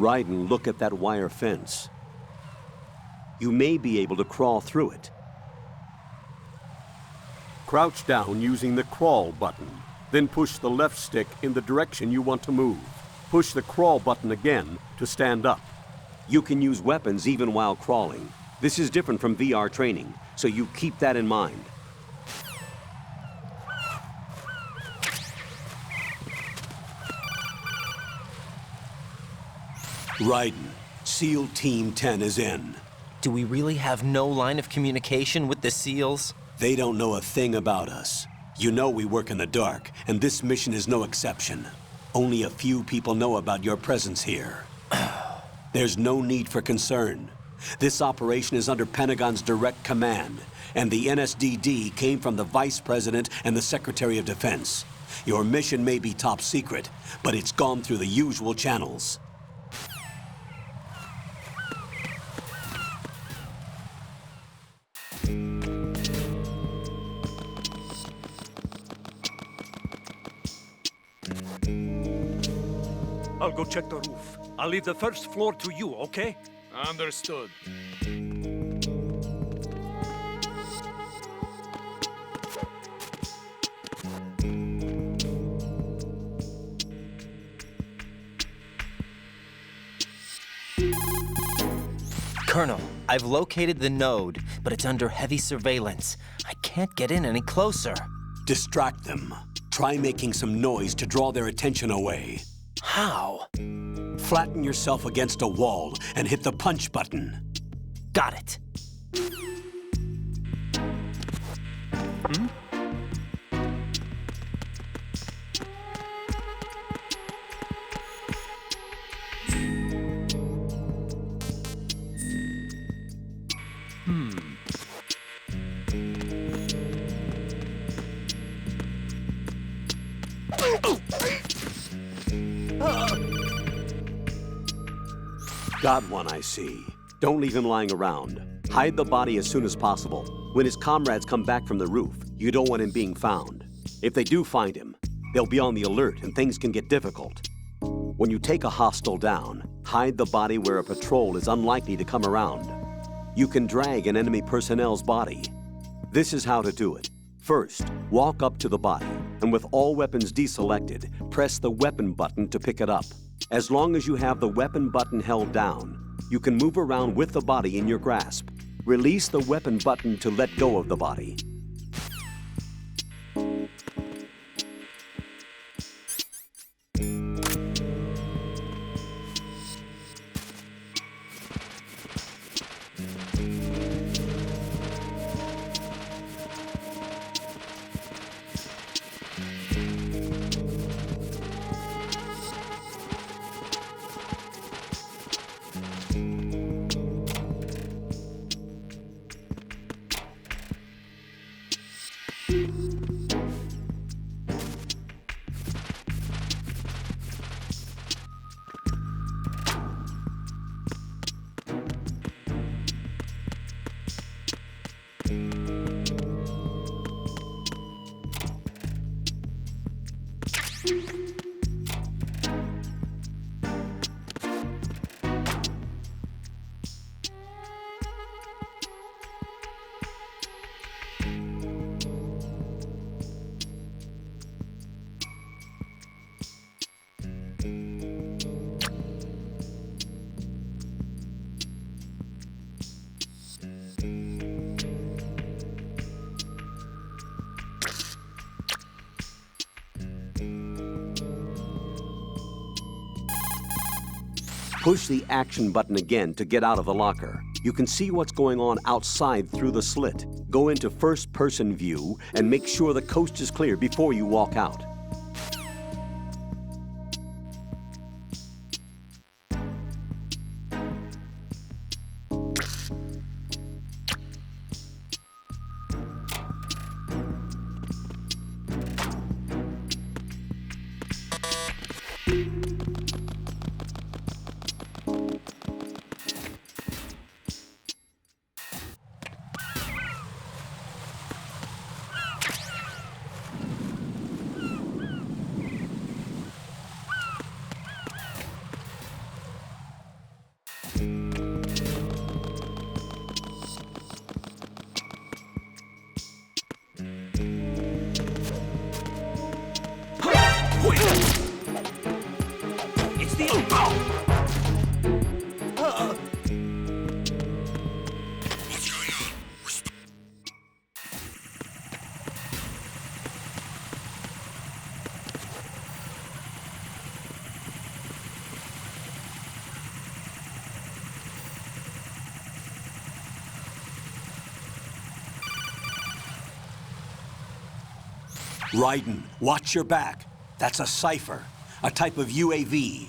Raiden, look at that wire fence. You may be able to crawl through it. Crouch down using the crawl button. Then push the left stick in the direction you want to move. Push the crawl button again to stand up. You can use weapons even while crawling. This is different from VR training, so you keep that in mind. Raiden, SEAL Team 10 is in. Do we really have no line of communication with the SEALs? They don't know a thing about us. You know we work in the dark, and this mission is no exception. Only a few people know about your presence here. There's no need for concern. This operation is under Pentagon's direct command, and the NSDD came from the Vice President and the Secretary of Defense. Your mission may be top secret, but it's gone through the usual channels. I'll go check the roof. I'll leave the first floor to you, okay? Understood. Colonel, I've located the node, but it's under heavy surveillance. I can't get in any closer. Distract them. Try making some noise to draw their attention away. How? Flatten yourself against a wall and hit the punch button. Got it. Got one, I see. Don't leave him lying around. Hide the body as soon as possible. When his comrades come back from the roof, you don't want him being found. If they do find him, they'll be on the alert and things can get difficult. When you take a hostile down, hide the body where a patrol is unlikely to come around. You can drag an enemy personnel's body. This is how to do it. First, walk up to the body, and with all weapons deselected, press the weapon button to pick it up. As long as you have the weapon button held down, you can move around with the body in your grasp. Release the weapon button to let go of the body. Push the action button again to get out of the locker. You can see what's going on outside through the slit. Go into first-person view and make sure the coast is clear before you walk out. Raiden, watch your back. That's a cipher, a type of UAV.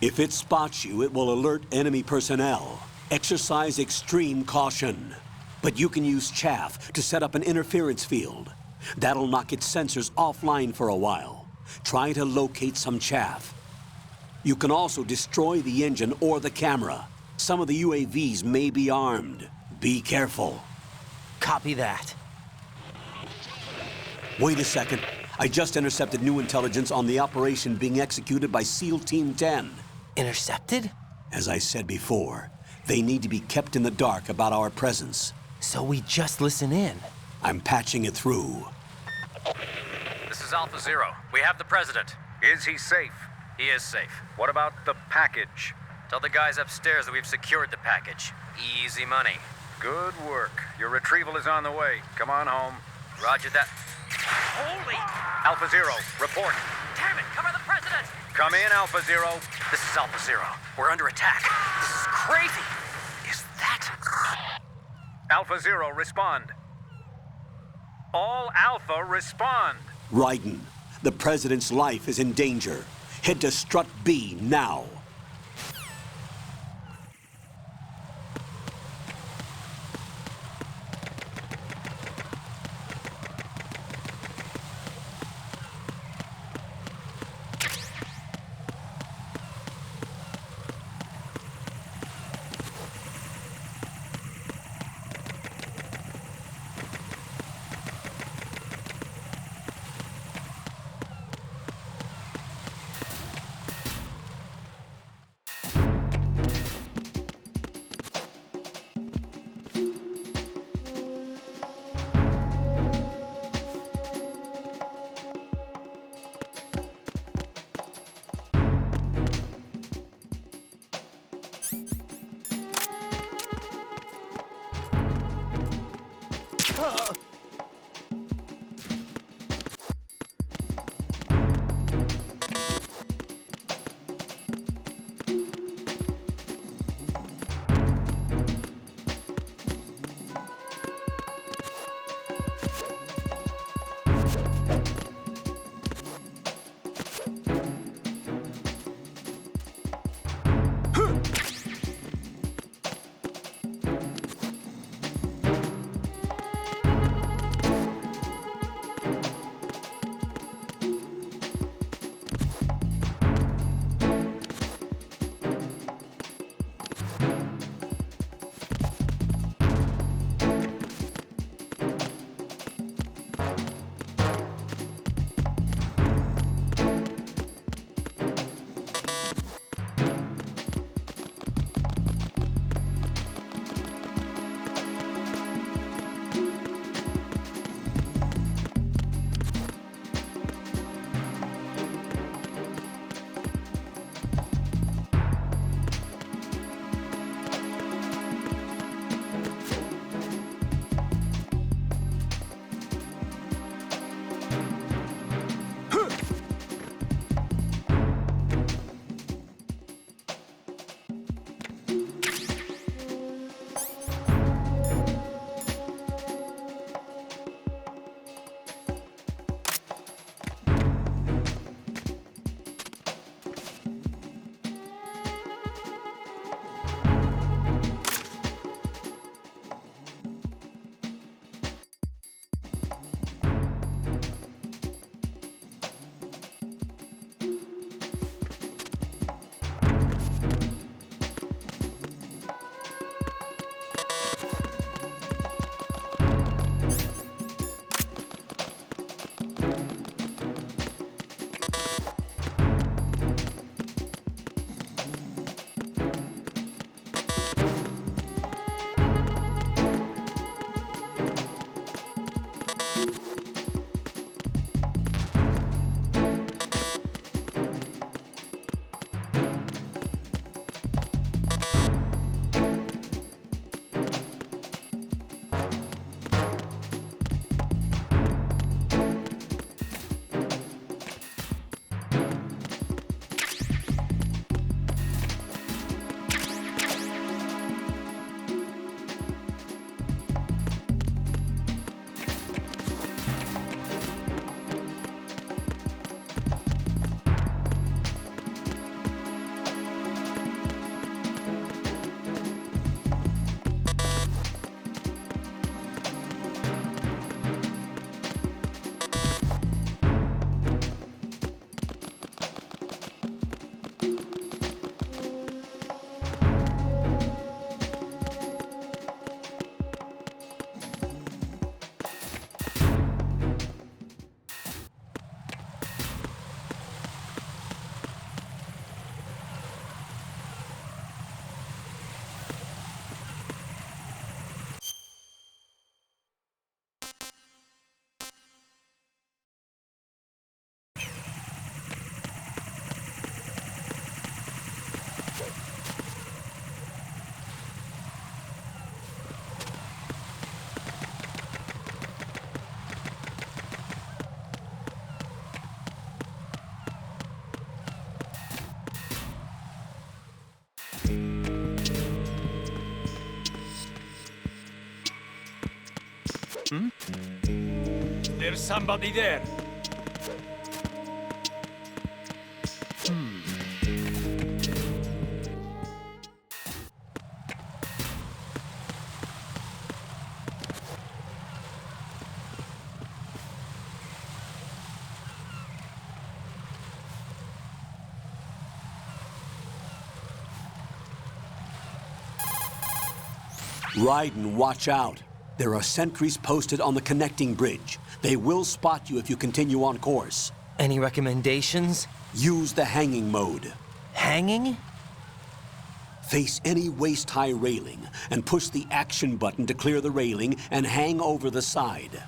If it spots you, it will alert enemy personnel. Exercise extreme caution. But you can use chaff to set up an interference field. That'll knock its sensors offline for a while. Try to locate some chaff. You can also destroy the engine or the camera. Some of the UAVs may be armed. Be careful. Copy that. Wait a second. I just intercepted new intelligence on the operation being executed by SEAL Team 10. Intercepted? As I said before, they need to be kept in the dark about our presence. So we just listen in. I'm patching it through. This is Alpha Zero. We have the president. Is he safe? He is safe. What about the package? Tell the guys upstairs that we've secured the package. Easy money. Good work. Your retrieval is on the way. Come on home. Roger that. Holy! Alpha Zero, report. Damn it! Cover the president! Come in, Alpha Zero. This is Alpha Zero. We're under attack. This is crazy. Is that... Alpha Zero, respond. All Alpha, respond. Raiden, the president's life is in danger. Head to Strut B now. somebody there. Raiden, watch out. There are sentries posted on the connecting bridge. They will spot you if you continue on course. Any recommendations? Use the hanging mode. Hanging? Face any waist-high railing and push the action button to clear the railing and hang over the side.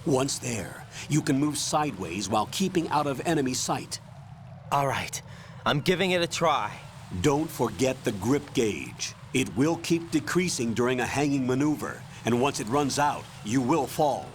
Once there, you can move sideways while keeping out of enemy sight. All right, I'm giving it a try. Don't forget the grip gauge. It will keep decreasing during a hanging maneuver, and once it runs out, you will fall.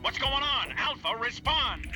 What's going on? Alpha, respond!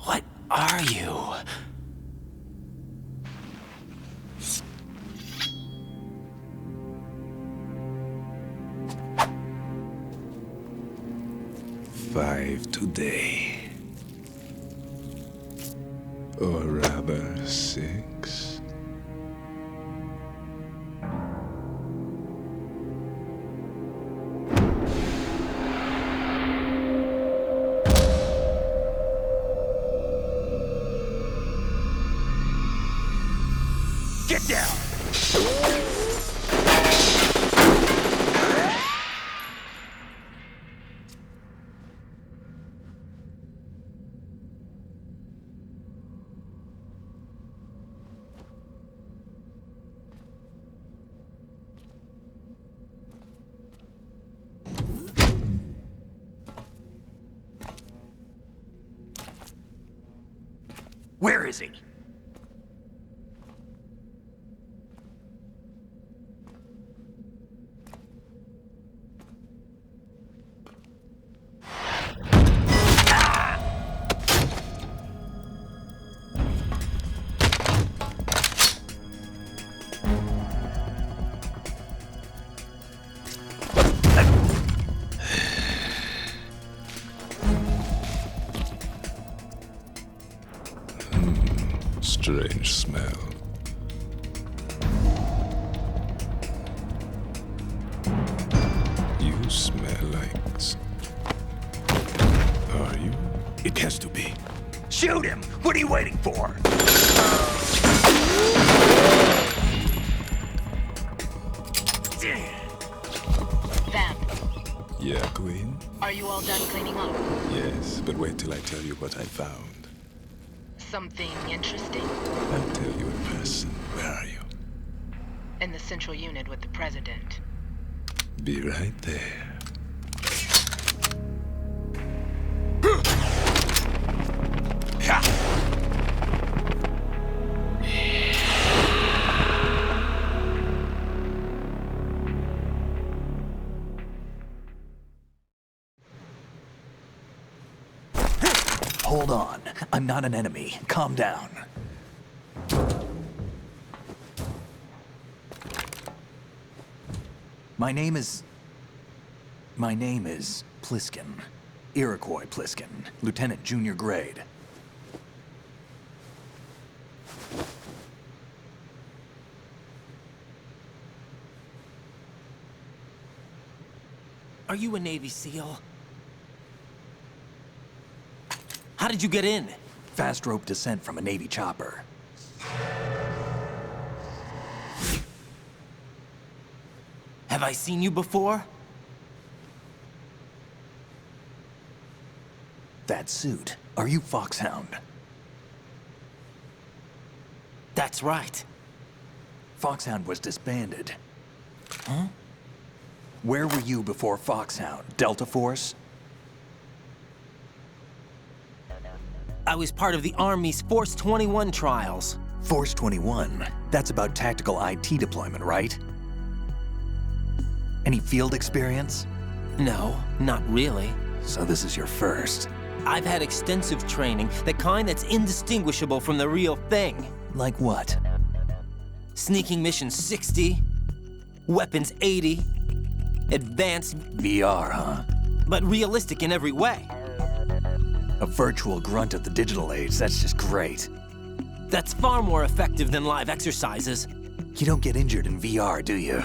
What are you? Five today. Or rather, 6. Get down! Where is he? Strange smell. You smell like... Are you? It has to be. Shoot him! What are you waiting for? Vamp, Yeah, Queen? are you all done cleaning up? Yes, but wait till I tell you what I found. Something interesting? I'll tell you in person. Where are you? In the central unit with the president. Be right there. Hold on. I'm not an enemy. Calm down. My name is Pliskin. Iroquois Pliskin. Lieutenant Junior Grade. Are you a Navy SEAL? How did you get in? Fast rope descent from a Navy chopper. Have I seen you before? That suit. Are you Foxhound? That's right. Foxhound was disbanded. Huh? Where were you before Foxhound? Delta Force? I was part of the Army's Force 21 trials. Force 21? That's about tactical IT deployment, right? Any field experience? No, not really. So this is your first. I've had extensive training, the kind that's indistinguishable from the real thing. Like what? Sneaking mission 60, weapons 80, advanced, VR, huh? but realistic in every way. A virtual grunt of the digital age, that's just great. That's far more effective than live exercises. You don't get injured in VR, do you?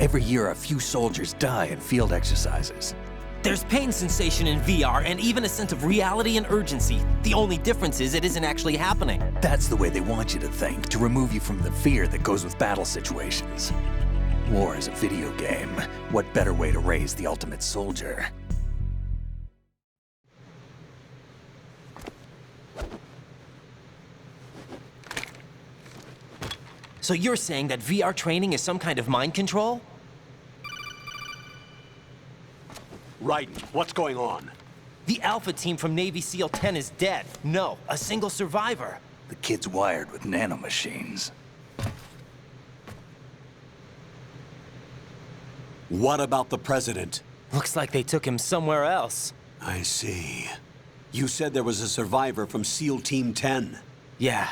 Every year, a few soldiers die in field exercises. There's pain sensation in VR and even a sense of reality and urgency. The only difference is it isn't actually happening. That's the way they want you to think, to remove you from the fear that goes with battle situations. War is a video game. What better way to raise the ultimate soldier? So you're saying that VR training is some kind of mind control? Right. What's going on? The Alpha team from Navy SEAL 10 is dead. No, a single survivor. The kid's wired with nanomachines. What about the president? Looks like they took him somewhere else. I see. You said there was a survivor from SEAL Team 10. Yeah,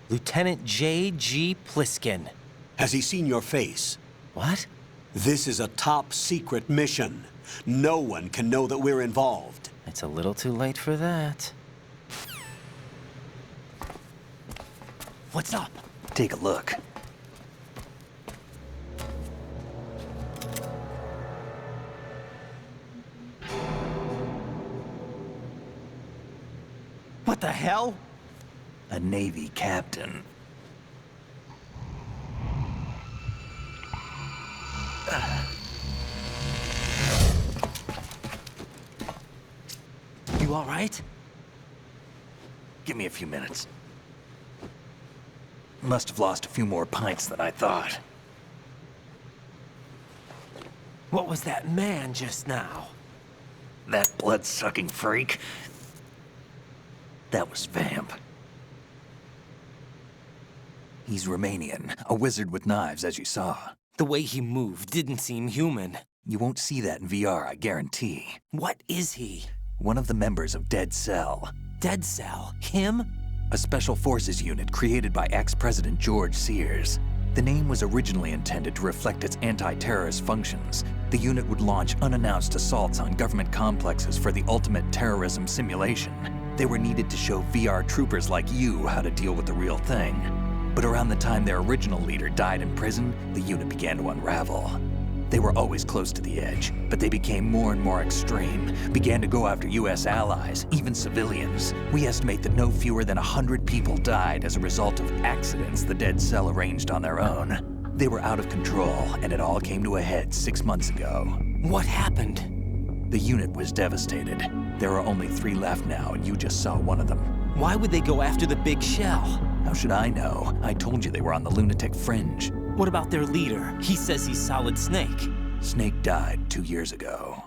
Lieutenant J.G. Pliskin. Has he seen your face? What? This is a top secret mission. No one can know that we're involved. It's a little too late for that. What's up? Take a look. What the hell? A Navy captain. You all right? Give me a few minutes. Must have lost a few more pints than I thought. What was that man just now? That blood-sucking freak? That was Vamp. He's Romanian, a wizard with knives, as you saw. The way he moved didn't seem human. You won't see that in VR, I guarantee. What is he? One of the members of Dead Cell. Dead Cell? Him? A special forces unit created by ex-President George Sears. The name was originally intended to reflect its anti-terrorist functions. The unit would launch unannounced assaults on government complexes for the ultimate terrorism simulation. They were needed to show VR troopers like you how to deal with the real thing. But around the time their original leader died in prison, the unit began to unravel. They were always close to the edge, but they became more and more extreme, began to go after US allies, even civilians. We estimate that no fewer than 100 people died as a result of accidents the Dead Cell arranged on their own. They were out of control, and it all came to a head 6 months ago. What happened? The unit was devastated. There are only 3 left now, and you just saw one of them. Why would they go after the big shell? How should I know? I told you they were on the lunatic fringe. What about their leader? He says he's Solid Snake. Snake died 2 years ago.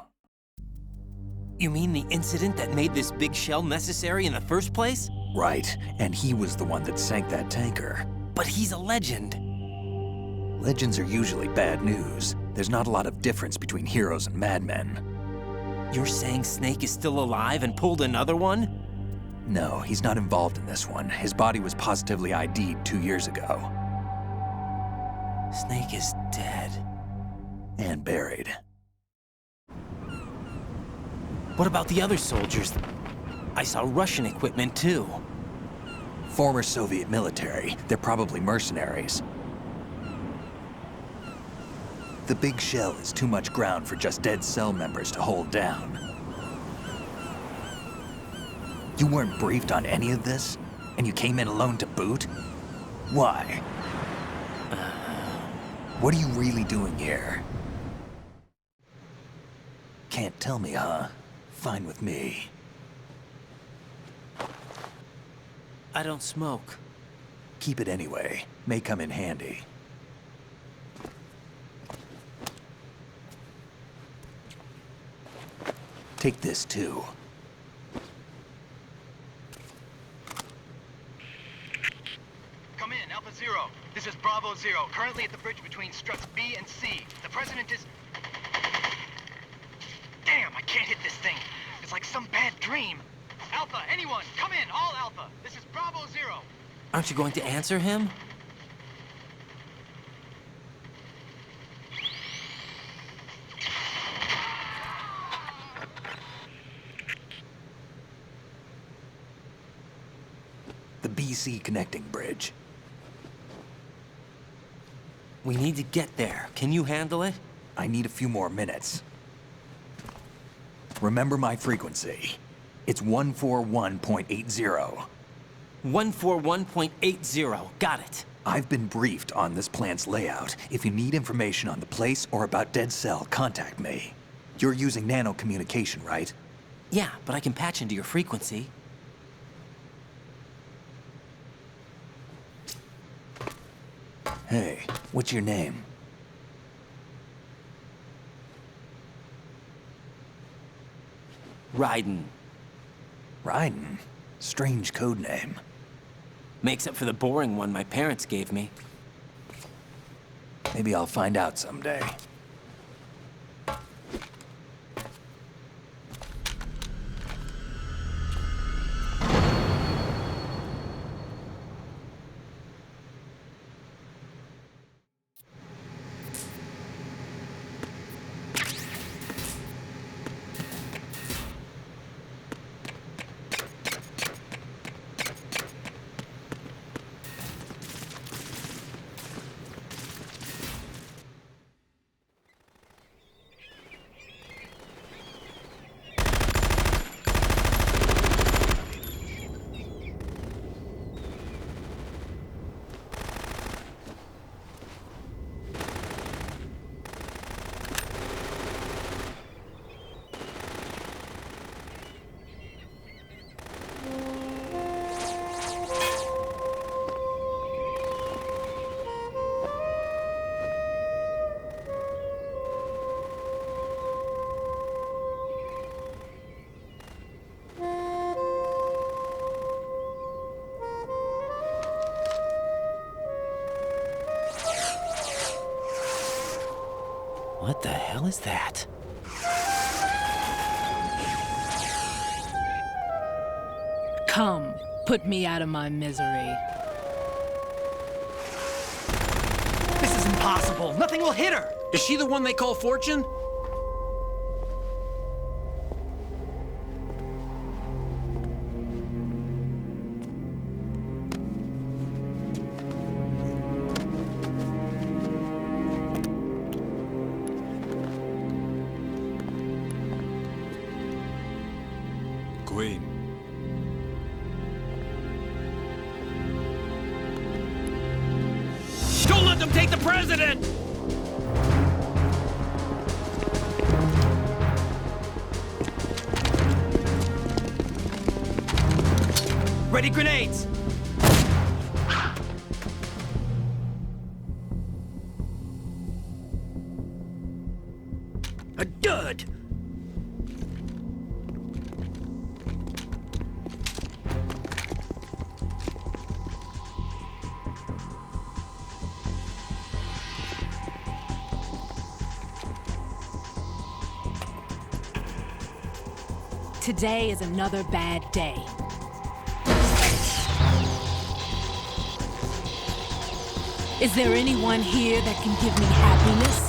You mean the incident that made this big shell necessary in the first place? Right, and he was the one that sank that tanker. But he's a legend. Legends are usually bad news. There's not a lot of difference between heroes and madmen. You're saying Snake is still alive and pulled another one? No, he's not involved in this one. His body was positively ID'd 2 years ago. Snake is dead. And buried. What about the other soldiers? I saw Russian equipment too. Former Soviet military. They're probably mercenaries. The big shell is too much ground for just Dead Cell members to hold down. You weren't briefed on any of this? And you came in alone to boot? Why? What are you really doing here? Can't tell me, huh? Fine with me. I don't smoke. Keep it anyway. May come in handy. Take this too. Come in, Alpha Zero. This is Bravo Zero, currently at the bridge between struts B and C. The President is... Damn, I can't hit this thing. It's like some bad dream. Alpha, anyone, come in, all Alpha. This is Bravo Zero. Aren't you going to answer him? The BC connecting bridge. We need to get there. Can you handle it? I need a few more minutes. Remember my frequency. It's 141.80. 141.80. Got it. I've been briefed on this plant's layout. If you need information on the place or about Dead Cell, contact me. You're using nano communication, right? Yeah, but I can patch into your frequency. Hey, what's your name? Raiden. Raiden? Strange code name. Makes up for the boring one my parents gave me. Maybe I'll find out someday. What the hell is that? Come, put me out of my misery. This is impossible. Nothing will hit her. Is she the one they call Fortune? Queen. Don't let them take the president! Ready grenades! A dud! Today is another bad day. Is there anyone here that can give me happiness?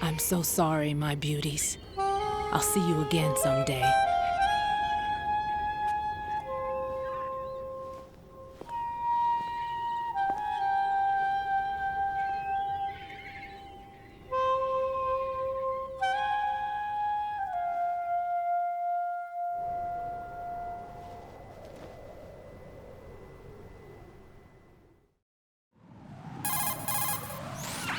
I'm so sorry, my beauties. I'll see you again someday.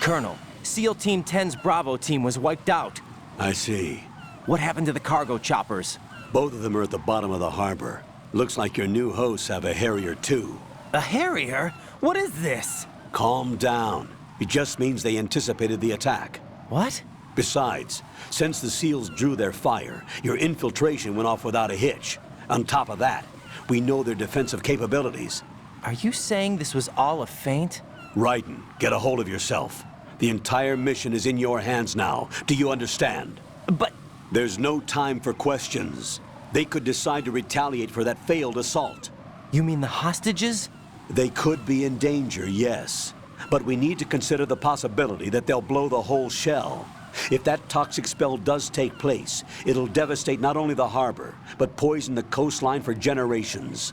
Colonel, SEAL Team 10's Bravo team was wiped out. I see. What happened to the cargo choppers? Both of them are at the bottom of the harbor. Looks like your new hosts have a Harrier too. A Harrier? What is this? Calm down. It just means they anticipated the attack. What? Besides, since the SEALs drew their fire, your infiltration went off without a hitch. On top of that, we know their defensive capabilities. Are you saying this was all a feint? Raiden, get a hold of yourself. The entire mission is in your hands now. Do you understand? But... There's no time for questions. They could decide to retaliate for that failed assault. You mean the hostages? They could be in danger, yes. But we need to consider the possibility that they'll blow the whole shell. If that toxic spell does take place, it'll devastate not only the harbor, but poison the coastline for generations.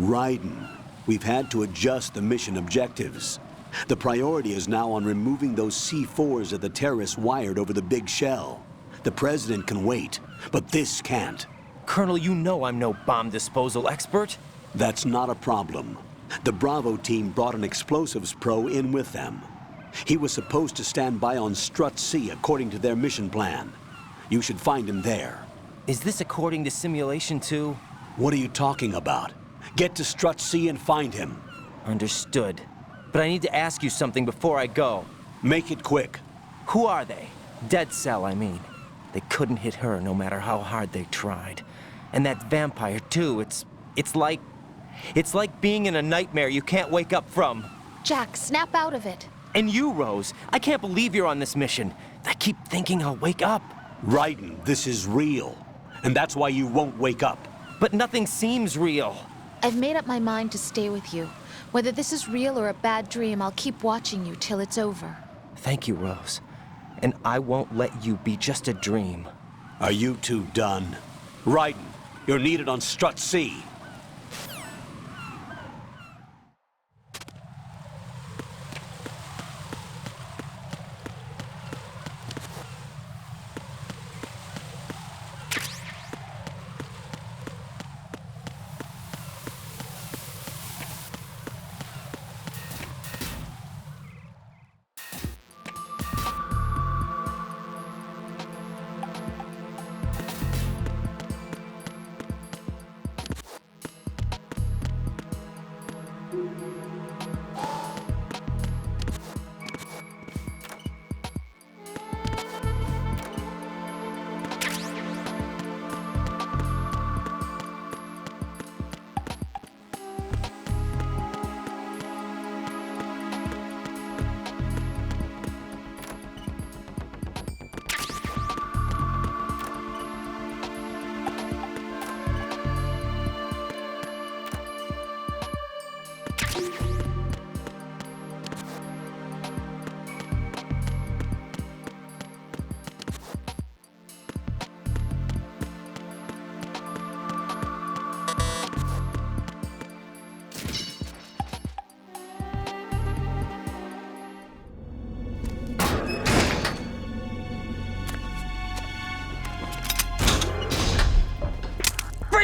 Raiden, we've had to adjust the mission objectives. The priority is now on removing those C4s that the terrorists wired over the big shell. The president can wait, but this can't. Colonel, you know I'm no bomb disposal expert. That's not a problem. The Bravo team brought an explosives pro in with them. He was supposed to stand by on Strut C according to their mission plan. You should find him there. Is this according to Simulation 2? What are you talking about? Get to Strut C and find him. Understood. But I need to ask you something before I go. Make it quick. Who are they? Dead Cell, I mean. They couldn't hit her no matter how hard they tried. And that vampire, too, it's like being in a nightmare you can't wake up from. Jack, snap out of it. And you, Rose, I can't believe you're on this mission. I keep thinking I'll wake up. Raiden, this is real. And that's why you won't wake up. But nothing seems real. I've made up my mind to stay with you. Whether this is real or a bad dream, I'll keep watching you till it's over. Thank you, Rose. And I won't let you be just a dream. Are you two done? Raiden, you're needed on Strut C.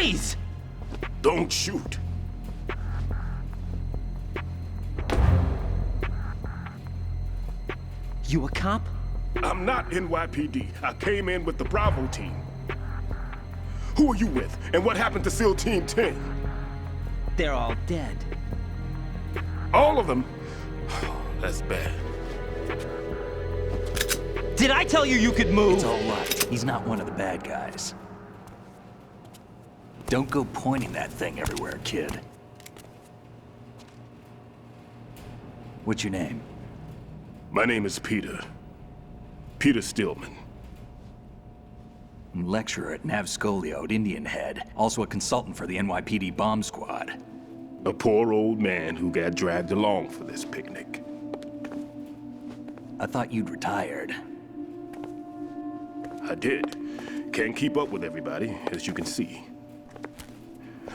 Freeze! Don't shoot. You a cop? I'm not NYPD. I came in with the Bravo team. Who are you with? And what happened to SEAL Team 10? They're all dead. All of them? That's bad. Did I tell you you could move? It's all right. He's not one of the bad guys. Don't go pointing that thing everywhere, kid. What's your name? My name is Peter. Peter Stillman. Lecturer at Navscolio at Indian Head. Also a consultant for the NYPD bomb squad. A poor old man who got dragged along for this picnic. I thought you'd retired. I did. Can't keep up with everybody, as you can see.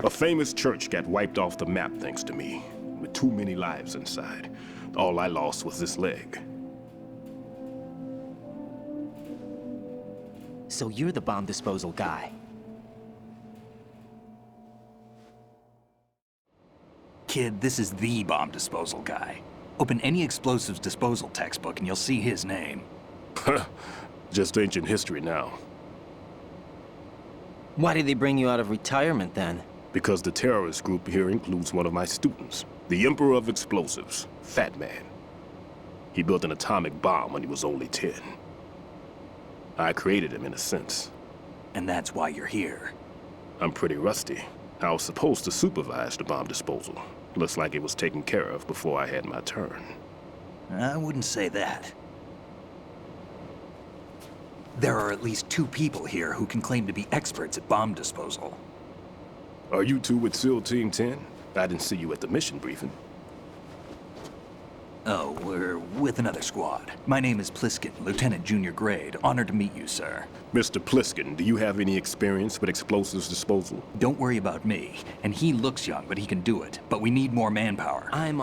A famous church got wiped off the map thanks to me, with too many lives inside. All I lost was this leg. So you're the bomb disposal guy. Kid, this is the bomb disposal guy. Open any explosives disposal textbook and you'll see his name. Just ancient history now. Why did they bring you out of retirement then? Because the terrorist group here includes one of my students, the Emperor of Explosives, Fat Man. He built an atomic bomb when he was only 10. I created him in a sense. And that's why you're here. I'm pretty rusty. I was supposed to supervise the bomb disposal. Looks like it was taken care of before I had my turn. I wouldn't say that. There are at least 2 people here who can claim to be experts at bomb disposal. Are you two with SEAL Team 10? I didn't see you at the mission briefing. Oh, we're with another squad. My name is Pliskin, Lieutenant Junior Grade. Honored to meet you, sir. Mr. Pliskin, do you have any experience with explosives disposal? Don't worry about me. And he looks young, but he can do it. But we need more manpower. I'm,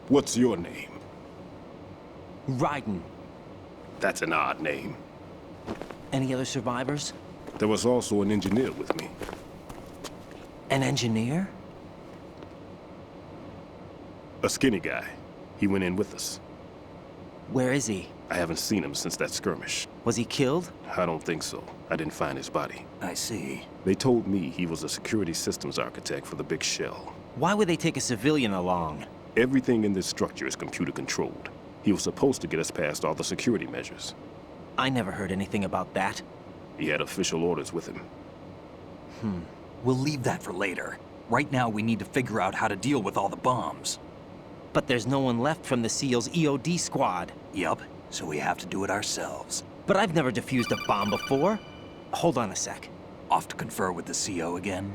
What's your name? Raiden. That's an odd name. Any other survivors? There was also an engineer with me. An engineer? A skinny guy. He went in with us. Where is he? I haven't seen him since that skirmish. Was he killed? I don't think so. I didn't find his body. I see. They told me he was a security systems architect for the big shell. Why would they take a civilian along? Everything in this structure is computer controlled. He was supposed to get us past all the security measures. I never heard anything about that. He had official orders with him. We'll leave that for later. Right now, we need to figure out how to deal with all the bombs. But there's no one left from the SEAL's EOD squad. Yup, so we have to do it ourselves. But I've never defused a bomb before. Hold on a sec. Off to confer with the CO again?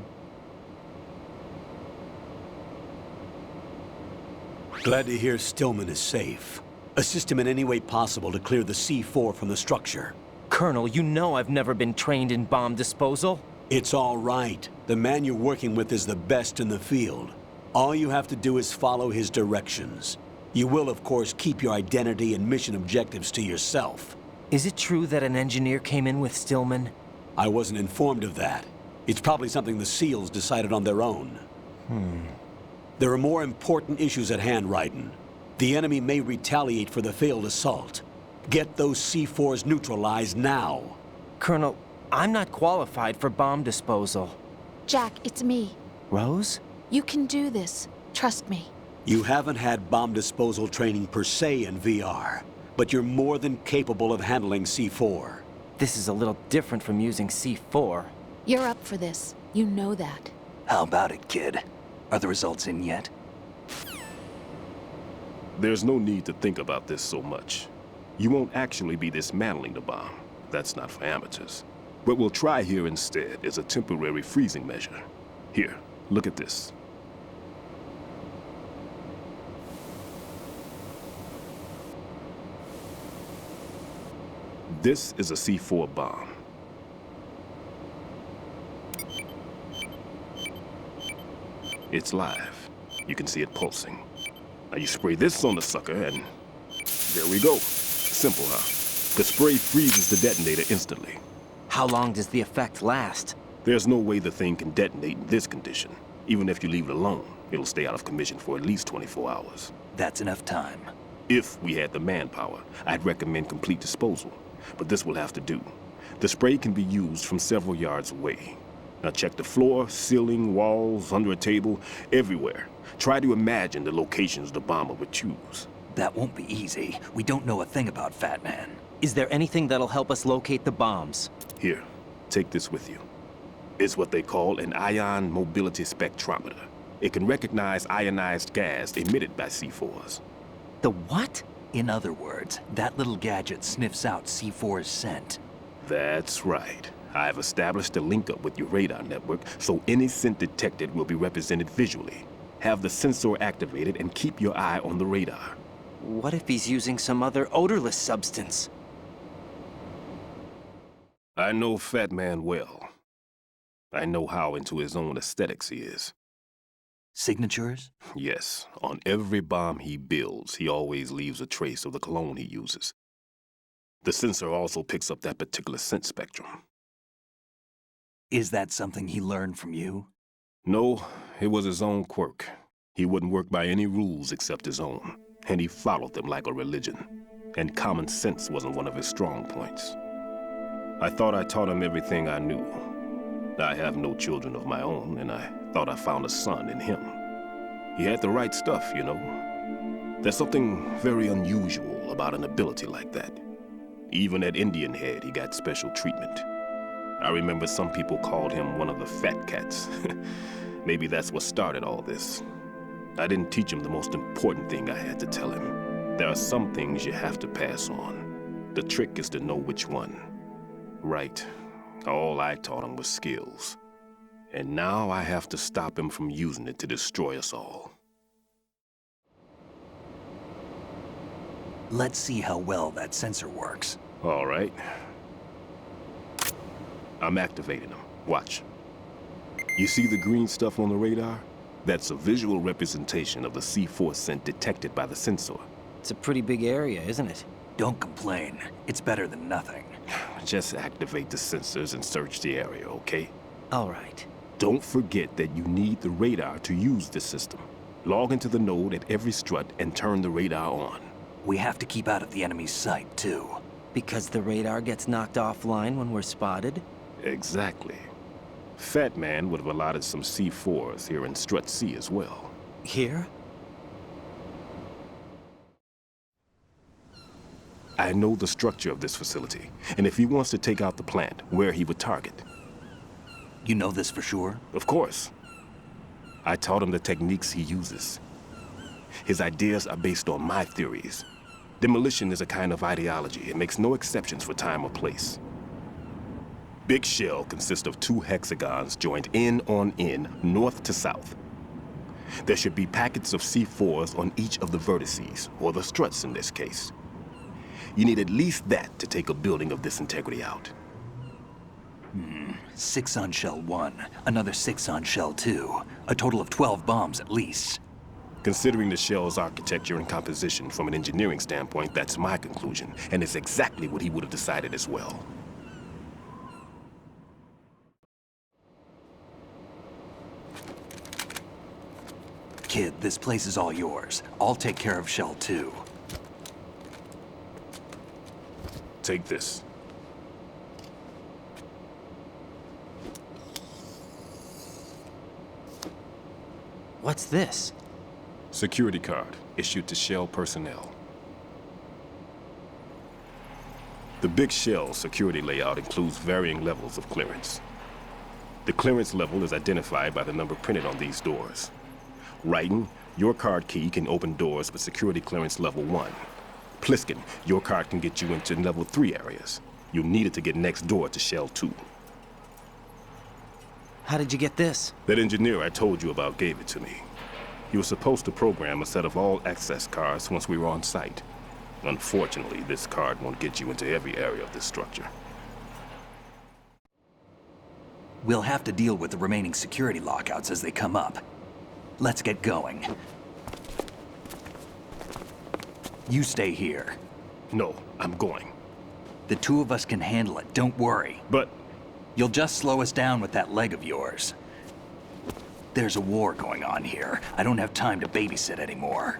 Glad to hear Stillman is safe. Assist him in any way possible to clear the C4 from the structure. Colonel, you know I've never been trained in bomb disposal. It's all right. The man you're working with is the best in the field. All you have to do is follow his directions. You will, of course, keep your identity and mission objectives to yourself. Is it true that an engineer came in with Stillman? I wasn't informed of that. It's probably something the SEALs decided on their own. There are more important issues at hand, Raiden. The enemy may retaliate for the failed assault. Get those C4s neutralized now. Colonel, I'm not qualified for bomb disposal. Jack, it's me. Rose? You can do this. Trust me. You haven't had bomb disposal training per se in VR, but you're more than capable of handling C4. This is a little different from using C4. You're up for this. You know that. How about it, kid? Are the results in yet? There's no need to think about this so much. You won't actually be dismantling the bomb. That's not for amateurs. What we'll try here instead is a temporary freezing measure. Here, look at this. This is a C4 bomb. It's live. You can see it pulsing. Now you spray this on the sucker and there we go. Simple, huh? The spray freezes the detonator instantly. How long does the effect last? There's no way the thing can detonate in this condition. Even if you leave it alone, it'll stay out of commission for at least 24 hours. That's enough time. If we had the manpower, I'd recommend complete disposal. But this will have to do. The spray can be used from several yards away. Now check the floor, ceiling, walls, under a table, everywhere. Try to imagine the locations the bomber would choose. That won't be easy. We don't know a thing about Fat Man. Is there anything that'll help us locate the bombs? Here, take this with you. It's what they call an ion mobility spectrometer. It can recognize ionized gas emitted by C4s. The what? In other words, that little gadget sniffs out C4's scent. That's right. I've established a link-up with your radar network, so any scent detected will be represented visually. Have the sensor activated and keep your eye on the radar. What if he's using some other odorless substance? I know Fat Man well. I know how into his own aesthetics he is. Signatures? Yes, on every bomb he builds, he always leaves a trace of the cologne he uses. The sensor also picks up that particular scent spectrum. Is that something he learned from you? No, it was his own quirk. He wouldn't work by any rules except his own, and he followed them like a religion. And common sense wasn't one of his strong points. I thought I taught him everything I knew. I have no children of my own, and I thought I found a son in him. He had the right stuff, you know. There's something very unusual about an ability like that. Even at Indian Head, he got special treatment. I remember some people called him one of the fat cats. Maybe that's what started all this. I didn't teach him the most important thing I had to tell him. There are some things you have to pass on. The trick is to know which one. Right. All I taught him was skills. And now I have to stop him from using it to destroy us all. Let's see how well that sensor works. All right. I'm activating them. Watch. You see the green stuff on the radar? That's a visual representation of the C4 scent detected by the sensor. It's a pretty big area, isn't it? Don't complain. It's better than nothing. Just activate the sensors and search the area, okay? All right. Don't forget that you need the radar to use this system. Log into the node at every strut and turn the radar on. We have to keep out of the enemy's sight, too. Because the radar gets knocked offline when we're spotted? Exactly. Fat Man would have allotted some C4s here in Strut C as well. Here? I know the structure of this facility, and if he wants to take out the plant, where he would target. You know this for sure? Of course. I taught him the techniques he uses. His ideas are based on my theories. Demolition is a kind of ideology. It makes no exceptions for time or place. Big Shell consists of 2 hexagons joined end on end, north to south. There should be packets of C4s on each of the vertices, or the struts in this case. You need at least that to take a building of this integrity out. 6 on Shell 1, another 6 on Shell 2. A total of 12 bombs at least. Considering the shell's architecture and composition from an engineering standpoint, that's my conclusion, and it's exactly what he would have decided as well. Kid, this place is all yours. I'll take care of Shell 2. Take this. What's this? Security card issued to Shell personnel. The Big Shell security layout includes varying levels of clearance. The clearance level is identified by the number printed on these doors. Raiden, your card key can open doors with security clearance level 1. Pliskin, your card can get you into level 3 areas. You'll need it to get next door to Shell 2. How did you get this? That engineer I told you about gave it to me. He was supposed to program a set of all access cards once we were on site. Unfortunately, this card won't get you into every area of this structure. We'll have to deal with the remaining security lockouts as they come up. Let's get going. You stay here. No, I'm going. The 2 of us can handle it, don't worry. But You'll just slow us down with that leg of yours. There's a war going on here. I don't have time to babysit anymore.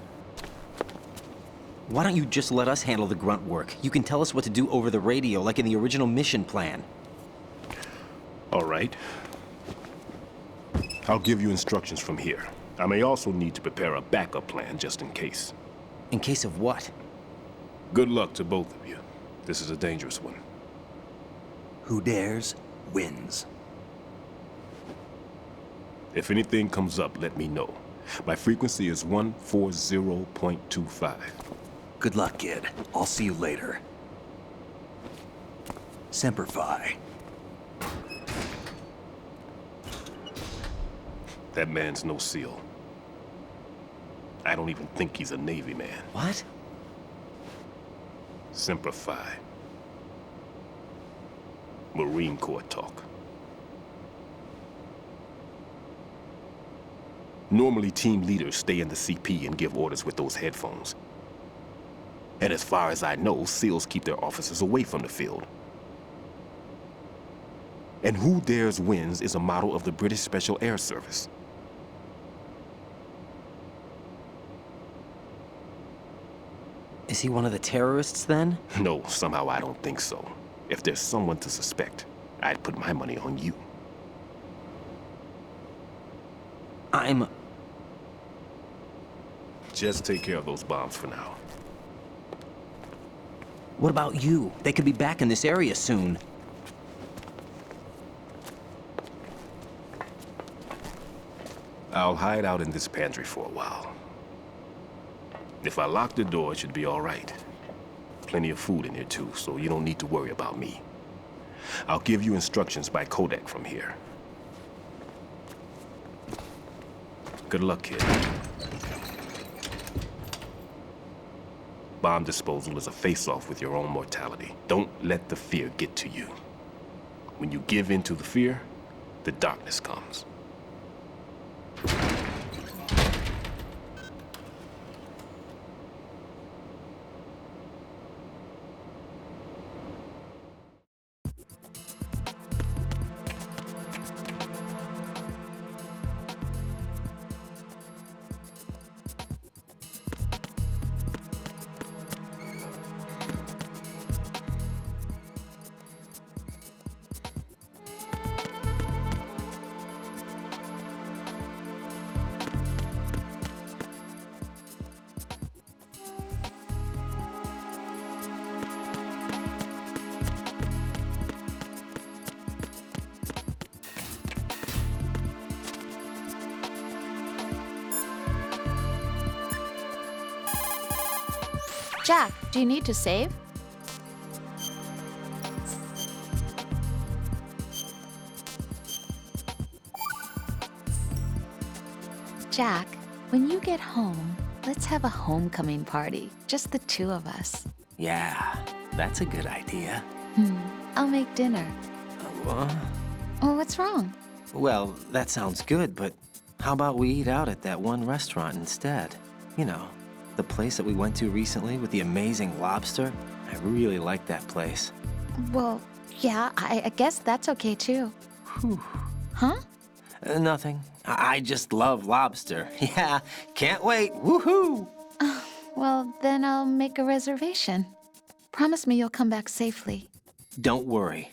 Why don't you just let us handle the grunt work? You can tell us what to do over the radio, like in the original mission plan. All right. I'll give you instructions from here. I may also need to prepare a backup plan just in case. In case of what? Good luck to both of you. This is a dangerous one. Who dares, wins. If anything comes up, let me know. My frequency is 140.25. Good luck, kid. I'll see you later. Semper Fi. That man's no SEAL. I don't even think he's a Navy man. What? Semper Fi. Marine Corps talk. Normally, team leaders stay in the CP and give orders with those headphones. And as far as I know, SEALs keep their officers away from the field. And Who Dares Wins is a model of the British Special Air Service. Is he one of the terrorists, then? No, somehow I don't think so. If there's someone to suspect, I'd put my money on you. Just take care of those bombs for now. What about you? They could be back in this area soon. I'll hide out in this pantry for a while. If I lock the door, it should be all right. Plenty of food in here too, so you don't need to worry about me. I'll give you instructions by Kodak from here. Good luck, kid. Bomb disposal is a face-off with your own mortality. Don't let the fear get to you. When you give in to the fear, the darkness comes. Jack, do you need to save? Jack, when you get home, let's have a homecoming party. Just the two of us. Yeah, that's a good idea. I'll make dinner. Oh, what's wrong? Well, that sounds good, but how about we eat out at that one restaurant instead? You know, the place that we went to recently with the amazing lobster. I really like that place. Well, yeah, I guess that's okay too. Whew. Huh? Nothing. I just love lobster. Yeah, can't wait. Woohoo! Well, then I'll make a reservation. Promise me you'll come back safely. Don't worry.